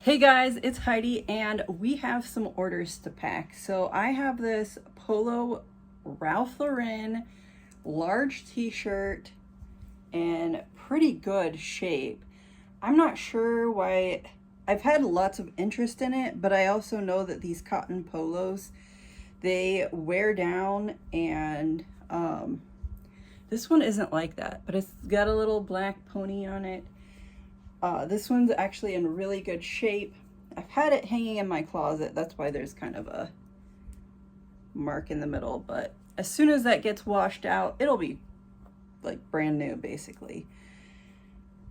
Hey guys, it's Heidi and we have some orders to pack. So I have this Polo Ralph Lauren large t-shirt in pretty good shape. I'm not sure why. I've had lots of interest in it, but I also know that these cotton polos, they wear down, and this one isn't like that, but it's got a little black pony on it. This one's actually in really good shape. I've had it hanging in my closet. That's why there's kind of a mark in the middle. But as soon as that gets washed out, it'll be like brand new, basically.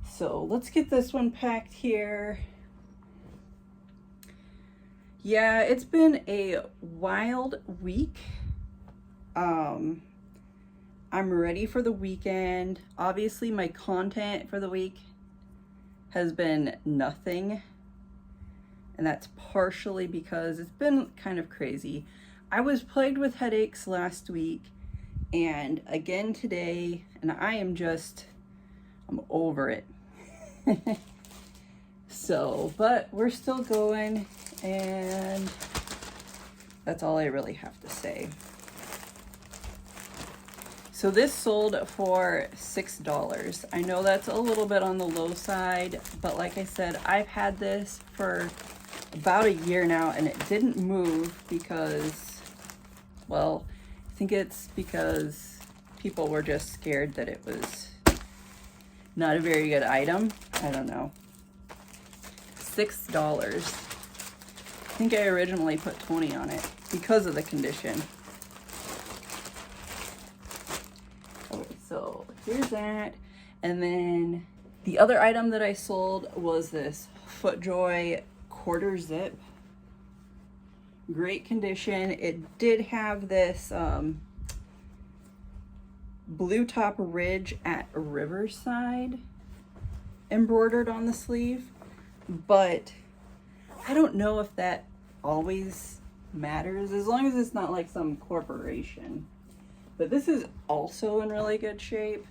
So let's get this one packed here. Yeah, it's been a wild week. I'm ready for the weekend. Obviously, my content for the week has been nothing, and that's partially because it's been kind of crazy. I was plagued with headaches last week and again today, and I'm over it. So, but we're still going, and that's all I really have to say. So this sold for $6. I know that's a little bit on the low side, but like I said, I've had this for about a year now and it didn't move because, well, I think it's because people were just scared that it was not a very good item. I don't know. $6. I think I originally put 20 on it because of the condition. Okay, so here's that. And then the other item that I sold was this FootJoy quarter zip. Great condition. It did have this blue top ridge at Riverside embroidered on the sleeve, but I don't know if that always matters, as long as it's not like some corporation. But this is also in really good shape.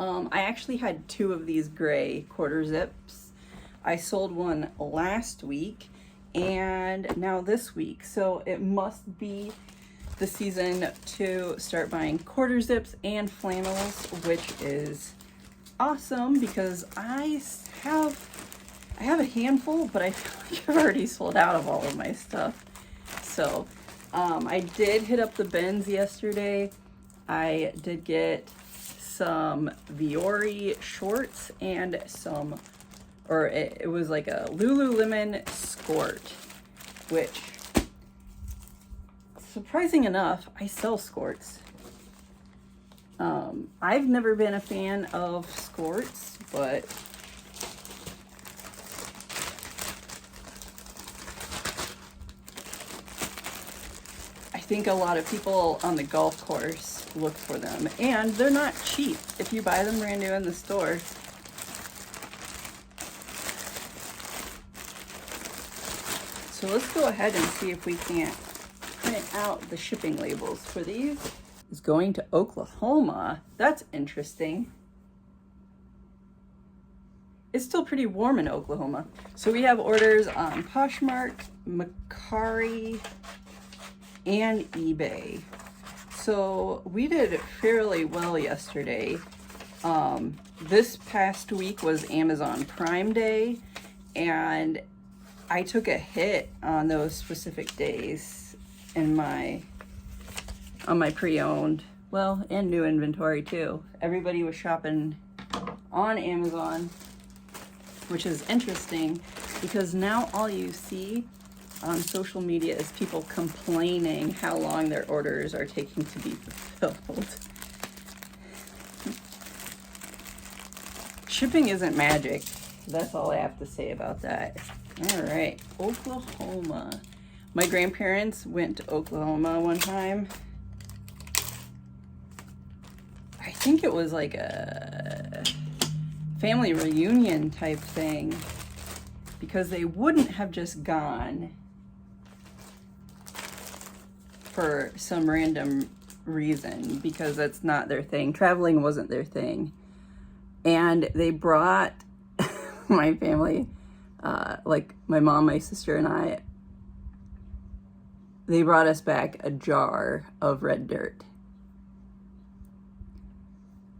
I actually had two of these gray quarter zips. I sold one last week and now this week. So it must be the season to start buying quarter zips and flannels, which is awesome because I have a handful, but I feel like I've already sold out of all of my stuff. So I did hit up the bins yesterday. I did get some Viore shorts and some, or it was like a Lululemon skirt, which, surprising enough, I sell skirts. I've never been a fan of skirts, but I think a lot of people on the golf course look for them, and they're not cheap if you buy them brand new in the store. So let's go ahead and see if we can't print out the shipping labels for these. It's going to Oklahoma. That's interesting. It's still pretty warm in Oklahoma. So we have orders on Poshmark, Mercari, and eBay. So we did fairly well yesterday. This past week was Amazon Prime Day, and I took a hit on those specific days in on my pre-owned, well, and new inventory too. Everybody was shopping on Amazon, which is interesting because now all you see on social media is people complaining how long their orders are taking to be fulfilled. Shipping isn't magic. That's all I have to say about that. All right, Oklahoma. My grandparents went to Oklahoma one time. I think it was like a family reunion type thing, because they wouldn't have just gone for some random reason, because that's not their thing. Traveling wasn't their thing. And they brought my family like my mom, my sister, and I, they brought us back a jar of red dirt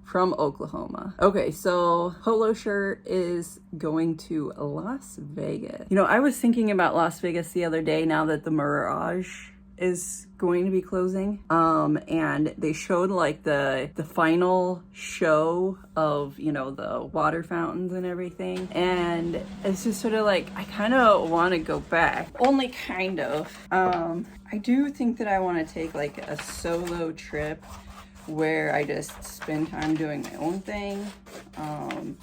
from Oklahoma. Okay, so Polo Shirt is going to Las Vegas. You know, I was thinking about Las Vegas the other day now that the Mirage is going to be closing. And they showed like the final show of, you know, the water fountains and everything. And it's just sort of like, I kind of want to go back. Only kind of. I do think that I want to take like a solo trip where I just spend time doing my own thing.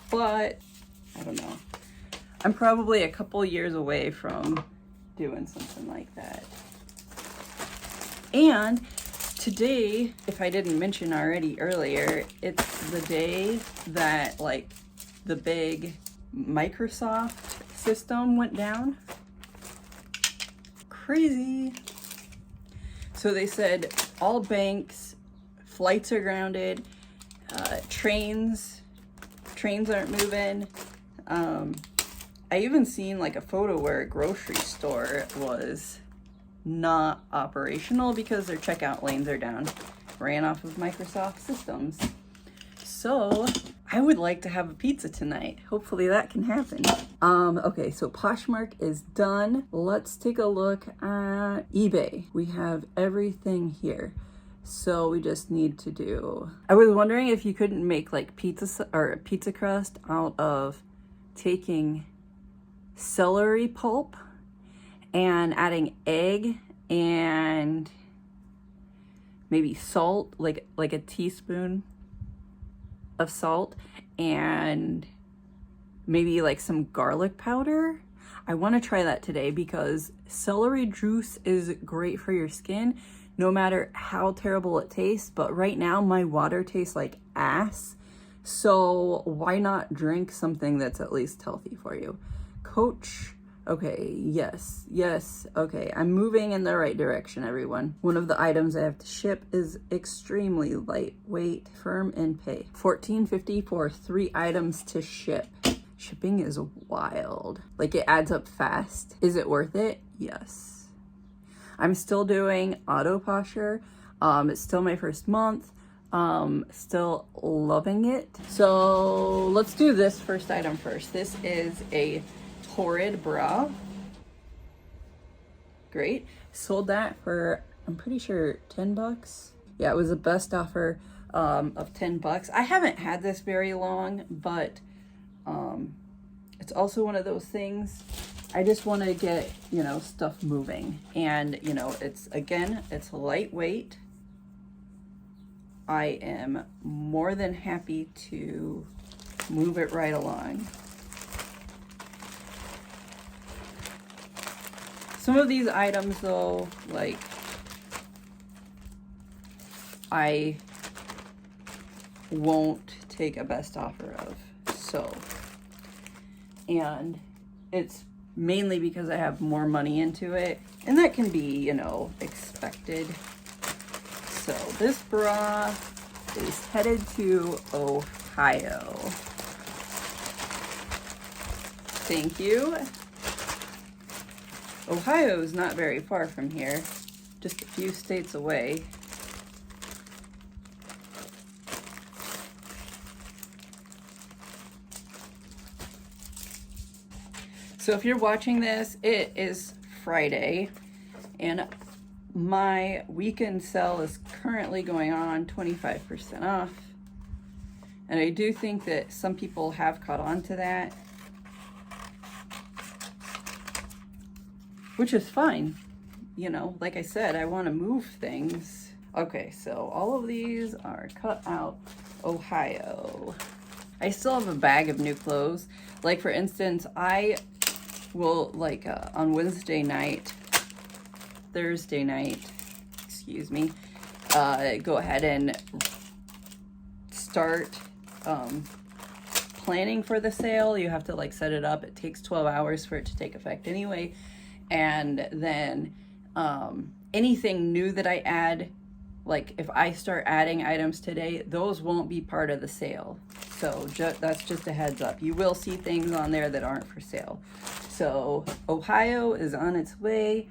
But I don't know. I'm probably a couple years away from doing something like that. And today, if I didn't mention already earlier, it's the day that like the big Microsoft system went down. Crazy. So they said all banks, flights are grounded, trains aren't moving. I even seen like a photo where a grocery store was not operational because their checkout lanes are down. Ran off of Microsoft systems. So I would like to have a pizza tonight. Hopefully that can happen. Okay, so Poshmark is done. Let's take a look at eBay. We have everything here. So we just need to do, I was wondering if you couldn't make like pizza crust out of taking celery pulp and adding egg and maybe salt, like a teaspoon of salt, and maybe like some garlic powder. I want to try that today because celery juice is great for your skin no matter how terrible it tastes, but right now my water tastes like ass, so why not drink something that's at least healthy for you? Coach. Okay, yes, okay, I'm moving in the right direction, everyone. One of the items I have to ship is extremely lightweight, firm and pay. $14.50 for 3 items to ship. Shipping is wild. Like, it adds up fast. Is it worth it? Yes. I'm still doing auto posture. It's still my first month. Still loving it. So let's do this first item first. This is a Torrid bra. Great. Sold that for, I'm pretty sure, 10 bucks. Yeah, it was the best offer of 10 bucks. I haven't had this very long, but it's also one of those things I just want to get, you know, stuff moving. And, you know, it's lightweight. I am more than happy to move it right along. Some of these items though, like, I won't take a best offer of, so, and it's mainly because I have more money into it, and that can be, you know, expected. So this bra is headed to Ohio. Thank you. Ohio is not very far from here, just a few states away. So if you're watching this, it is Friday, and my weekend sale is currently going on 25% off. And I do think that some people have caught on to that, which is fine. You know, like I said, I want to move things. Okay, so all of these are cut out Ohio. I still have a bag of new clothes. Like, for instance, I will, like, on Thursday night, excuse me, go ahead and start planning for the sale. You have to, like, set it up. It takes 12 hours for it to take effect anyway. And then anything new that I add, like if I start adding items today, those won't be part of the sale. So that's just a heads up. You will see things on there that aren't for sale. So Ohio is on its way.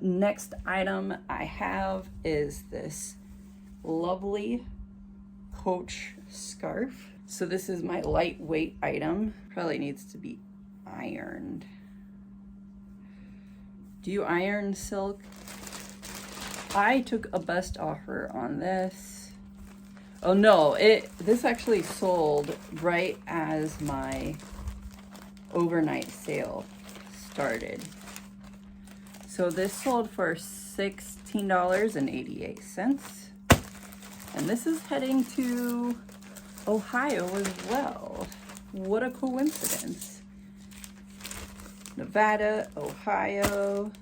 Next item I have is this lovely Coach scarf. So this is my lightweight item. Probably needs to be ironed. Do you iron silk? I took a best offer on this. Oh no, this actually sold right as my overnight sale started. So this sold for $16.88. And this is heading to Ohio as well. What a coincidence. Nevada, Ohio.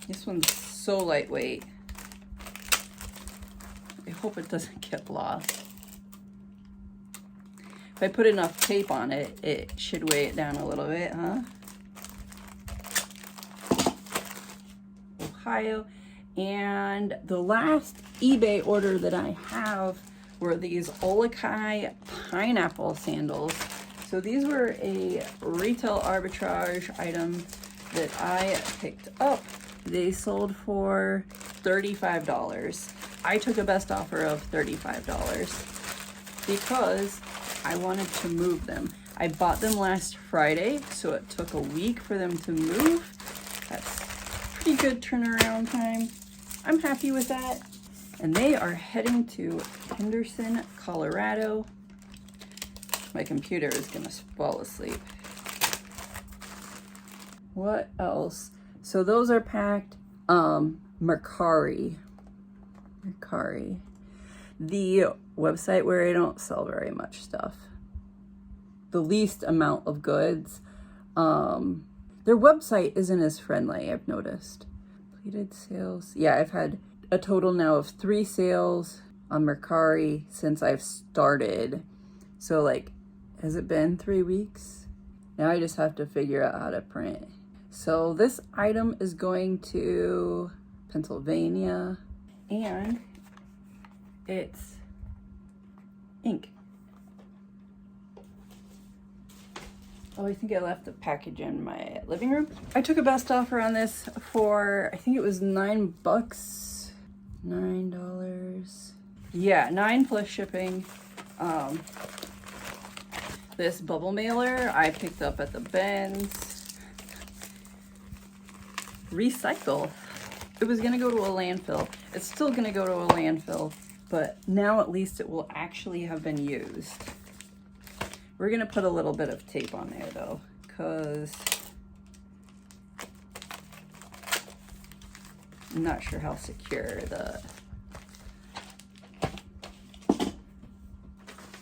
This one's so lightweight. I hope it doesn't get lost. If I put enough tape on it, it should weigh it down a little bit, huh? Ohio. And the last eBay order that I have were these Olakai pineapple sandals. So these were a retail arbitrage item that I picked up. They sold for $35. I took a best offer of $35 because I wanted to move them. I bought them last Friday, so it took a week for them to move. That's pretty good turnaround time. I'm happy with that. And they are heading to Henderson, Colorado. My computer is gonna fall asleep. What else? So those are packed. Mercari. The website where I don't sell very much stuff. The least amount of goods. Their website isn't as friendly, I've noticed. Completed sales. Yeah, I've had a total now of 3 sales on Mercari since I've started. So like, has it been 3 weeks? Now I just have to figure out how to print. So this item is going to Pennsylvania and it's ink. Oh, I think I left the package in my living room. I took a best offer on this for, I think it was $9. $9. Yeah, $9 plus shipping. This bubble mailer I picked up at the bins. Recycle. It was gonna go to a landfill. It's still gonna go to a landfill, but now at least it will actually have been used. We're gonna put a little bit of tape on there though, because I'm not sure how secure the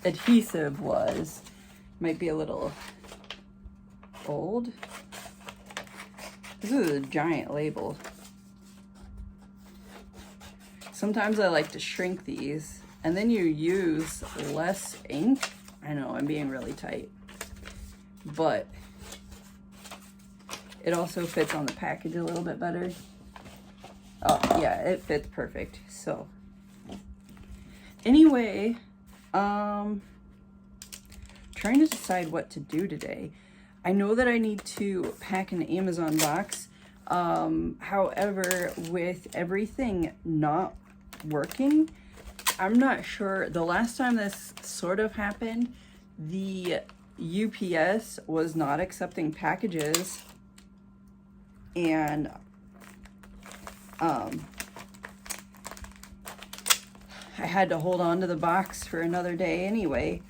adhesive was. Might be a little old. This is a giant label. Sometimes I like to shrink these and then you use less ink. I know I'm being really tight, but it also fits on the package a little bit better. Oh yeah, it fits perfect. So anyway, trying to decide what to do today. I know that I need to pack an Amazon box. However, with everything not working, I'm not sure. The last time this sort of happened, the UPS was not accepting packages, and I had to hold on to the box for another day anyway.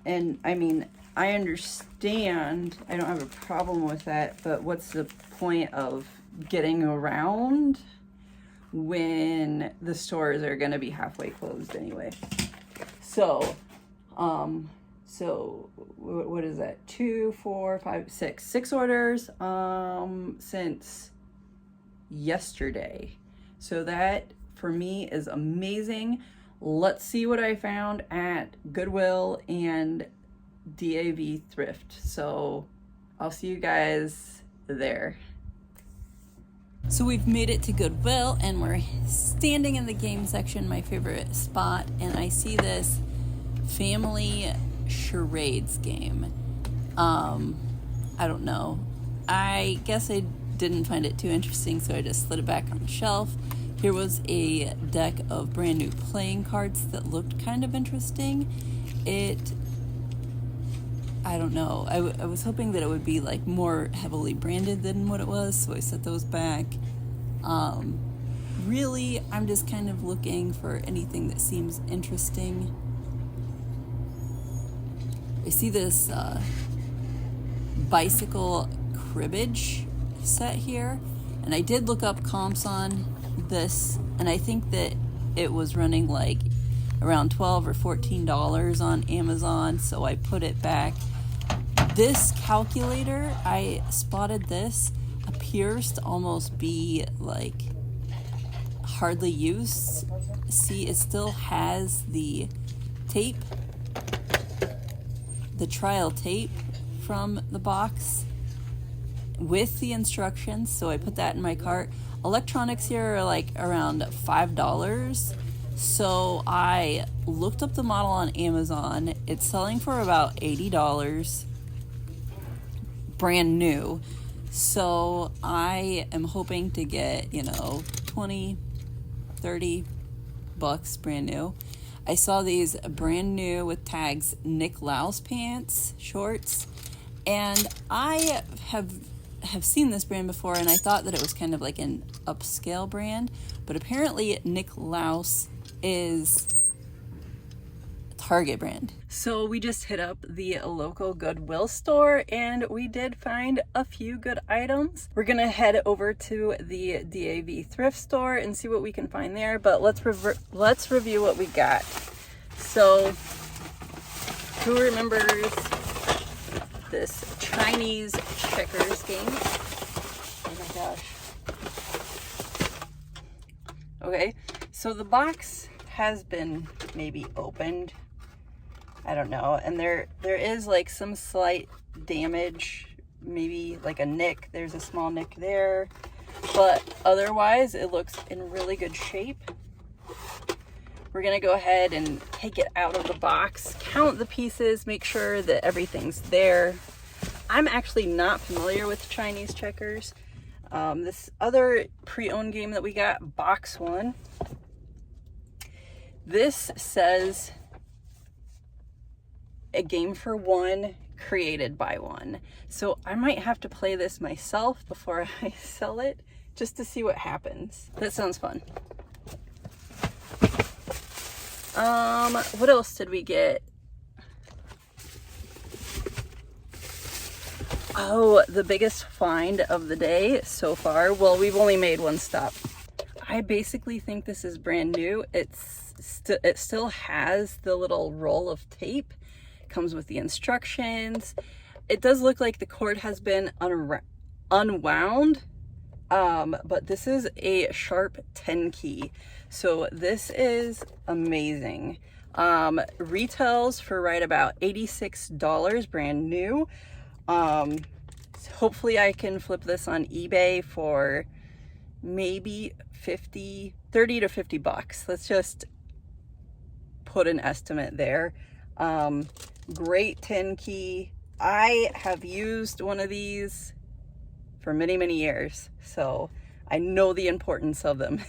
And I mean, I understand, I don't have a problem with that, but what's the point of getting around when the stores are gonna be halfway closed anyway? So, what is that? 2, 4, 5, 6. 6 orders since yesterday. So that for me is amazing. Let's see what I found at Goodwill and DAV Thrift. So I'll see you guys there. So we've made it to Goodwill, and we're standing in the game section, my favorite spot, and I see this family charades game. I don't know. I guess I didn't find it too interesting, so I just slid it back on the shelf. Here was a deck of brand new playing cards that looked kind of interesting. I don't know. I was hoping that it would be like more heavily branded than what it was, so I set those back. Really, I'm just kind of looking for anything that seems interesting. I see this bicycle cribbage set here, and I did look up comps on this, and I think that it was running like around $12 or $14 on Amazon, so I put it back. This calculator, I spotted this, appears to almost be like hardly used. See, it still has the tape, the trial tape from the box with the instructions, so I put that in my cart. Electronics here are like around $5, so I looked up the model on Amazon. It's selling for about $80, brand new, so I am hoping to get, 20, 30 bucks brand new. I saw these brand new with tags Nick Laus pants, shorts, and I have seen this brand before, and I thought that it was kind of like an upscale brand, but apparently Nick Laus is Target brand. So we just hit up the local Goodwill store, and we did find a few good items. We're gonna head over to the DAV thrift store and see what we can find there, but let's review what we got. So who remembers this Chinese checkers game? Oh my gosh. Okay, so the box has been maybe opened, I don't know, and there is like some slight damage, maybe like a nick. There's a small nick there, but otherwise it looks in really good shape. We're gonna go ahead and take it out of the box, count the pieces, make sure that everything's there. I'm actually not familiar with Chinese checkers. This other pre-owned game that we got, box one, this says a game for one, created by one. So I might have to play this myself before I sell it, just to see what happens. That sounds fun. What else did we get? Oh, the biggest find of the day so far. Well, we've only made one stop. I basically think this is brand new. It still has the little roll of tape. Comes with the instructions. It does look like the cord has been unwound, but this is a sharp 10 key. So this is amazing. Retails for right about $86, brand new. Hopefully I can flip this on eBay for maybe 30 to 50 bucks. Let's just put an estimate there. Great 10 key. I have used one of these for many, many years, so I know the importance of them.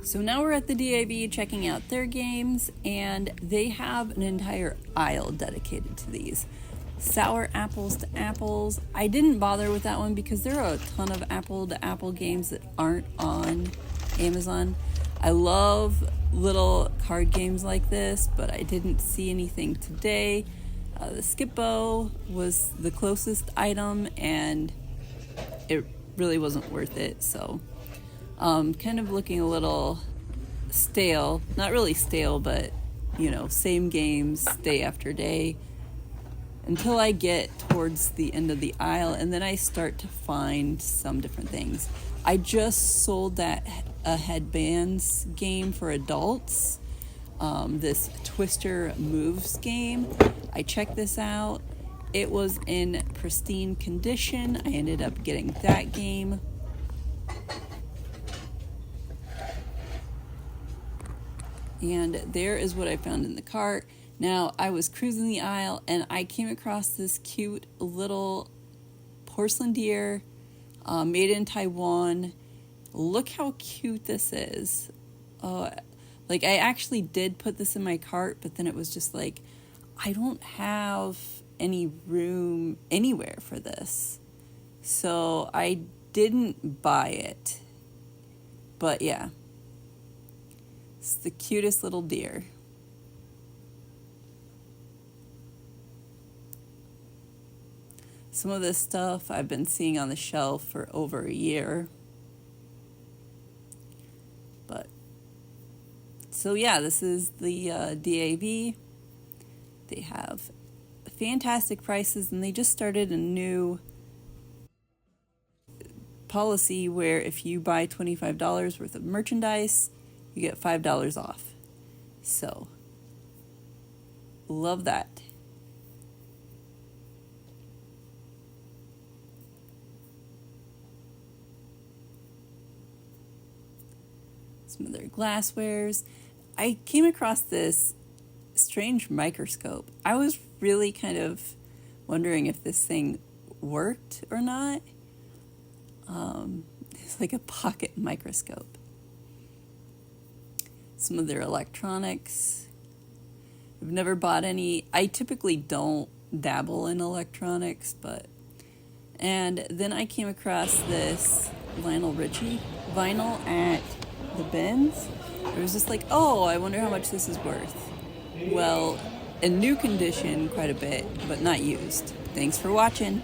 So now we're at the DAV checking out their games, and they have an entire aisle dedicated to these. Sour Apples to Apples. I didn't bother with that one because there are a ton of Apple to Apple games that aren't on Amazon. I love little card games like this, but I didn't see anything today. The Skip-Bo was the closest item, and it really wasn't worth it, so kind of looking a little stale. Not really stale, but same games day after day until I get towards the end of the aisle, and then I start to find some different things. I just sold that a headbands game for adults, this Twister Moves game. I checked this out. it was in pristine condition. I ended up getting that game. And there is what I found in the cart. Now, I was cruising the aisle and I came across this cute little porcelain deer made in Taiwan. Look how cute this is. Like, I actually did put this in my cart, but then it was just like, I don't have any room anywhere for this. So I didn't buy it. But yeah. It's the cutest little deer. Some of this stuff I've been seeing on the shelf for over a year. But, so yeah, this is the DAV. They have fantastic prices, and they just started a new policy where if you buy $25 worth of merchandise, you get $5 off. So, love that. Some of their glasswares. I came across this strange microscope. I was really kind of wondering if this thing worked or not. It's like a pocket microscope. Some of their electronics. I've never bought any. I typically don't dabble in electronics, and then I came across this Lionel Richie vinyl at the bins. It was just like, oh, I wonder how much this is worth. Well, in new condition, quite a bit, but not used. Thanks for watching.